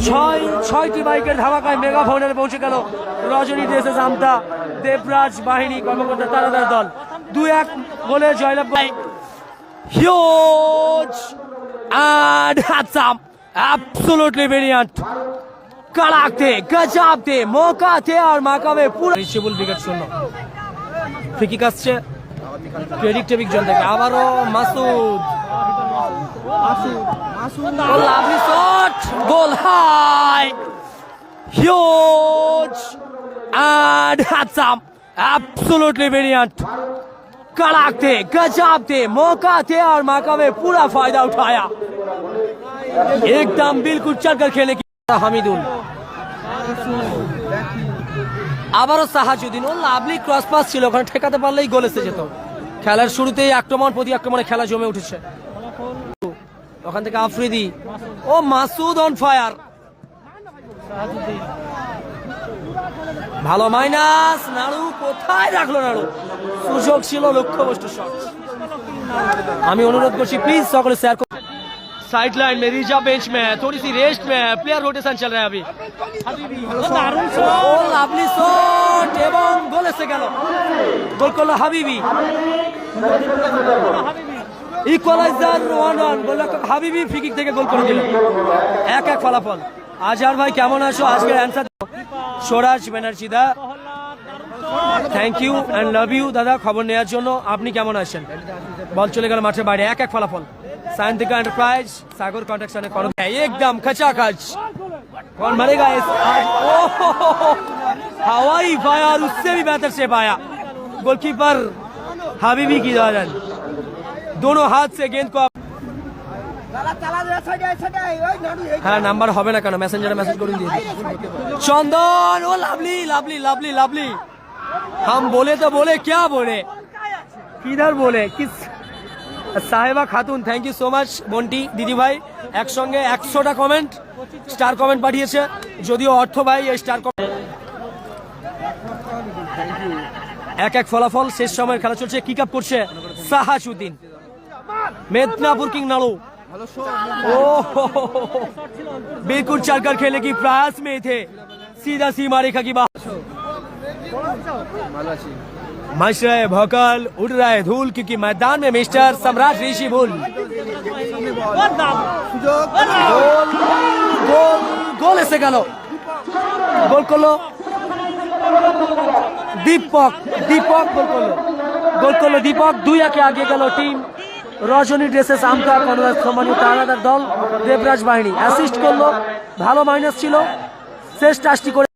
ছয়টি বাইকের ধামাকায় মেগা ফাইনালে পৌঁছে গেল রজনী ড্রেসেস আমতা দেবরাজ বাহিনী কর্মকর্তা তারাদার দল 2-1 গোলে জয়লাভ করে huge and handsome, absolutely brilliant. कड़ाक थे, गजब थे, मौका थे और मौका में पूरा रिचेबल विकेट शून्य फ्री किक আসছে প্রেডিক্টেবিক জন থেকে আবারও মাসুদ লাভলি শট গোল হাই huge and handsome, absolutely brilliant. कड़ाक थे, गजब थे, मौका थे और मौका में पूरा फायदा उठाया एकदम बिल्कुल चलकर खेलने की হামিদুল আবারও সাহাজুদ্দিন ও লাভলি ক্রস পাস ছিল ওখানে ঠেকাতে পারলেই গোল এসে যেত খেলার শুরুতেই আক্রমণ প্রতি আক্রমণে খেলা জমে উঠেছে ওখান থেকে আফ্রিদি ও মাসুদ অন ফায়ার ভালো মাইনাস নাড়ু কোথায় রাখলো নাড়ু সুযোগ ছিল লক্ষ্যবস্তু শট আমি অনুরোধ করছি প্লিজ সকলে শেয়ার করুন साइड लाइन में रिजा बेंच में है थोड़ी सी रेस्ट में है प्लेयर रोटेशन चल रहा है अभी लाभली शॉट एवं गोल से गल गोल करलो হাবিবি ইকুয়ালাইজার 1-1 গোলরক্ষক হাবিবি ফ্রি কিক থেকে গোল করে দিল 1-1 ফলাফল আজহার ভাই কেমন আছো আজকের answer Suraj Banerjee da thank you and love you দাদা খবর নেওয়ার জন্য আপনি কেমন আছেন বল চলে গেল মাঠে বাইরে 1-1 ফলাফল साइंटिका एंटरप्राइज सागर कॉन्ट्रैक्शन ने कौन एकदम खचाखच कौन मरेगा इस हवाई फायर उससे भी बेहतर से पाया गोलकीपर हबीबी की दौरान दोनों हाथ से गेंद को हाँ नंबर হবে না কেন মেসেঞ্জারে মেসেজ করে দিয়ে চন্দন ও লাভলি লাভলি লাভলি লাভলি हम बोले तो बोले क्या बोले किधर बोले किस Saheba Khatun thank you so much Bunty দিদি ভাই একসঙ্গে 100টা কমেন্ট স্টার কমেন্ট পাঠিয়েছে যদিও অর্থ ভাই এই স্টার কমেন্ট 1-1 ফলাফল শেষ সময়ের খেলা চলছে কিক আপ করছে সাহাজউদ্দিন মেদিনীপুর কিং নাড়ু बिल्कुल चलकर खेलने की प्रयास में थे सीधा सीमा रेखा की बात मच रहे भोकल उड़ रहे धूल क्योंकि मैदान में मिस्टर सम्राट ऋषि भूल गोल ऐसे गलो गोल करलो दीपक गोल करलो दीपक 2-1 के आगे गलो टीम রজনী ড্রেসেস আমতা সম্মানীয় তারাদার দল দেবরাজ বাহিনী অ্যাসিস্ট করলো ভালো মাইনাস ছিল শেষ টাচটি করে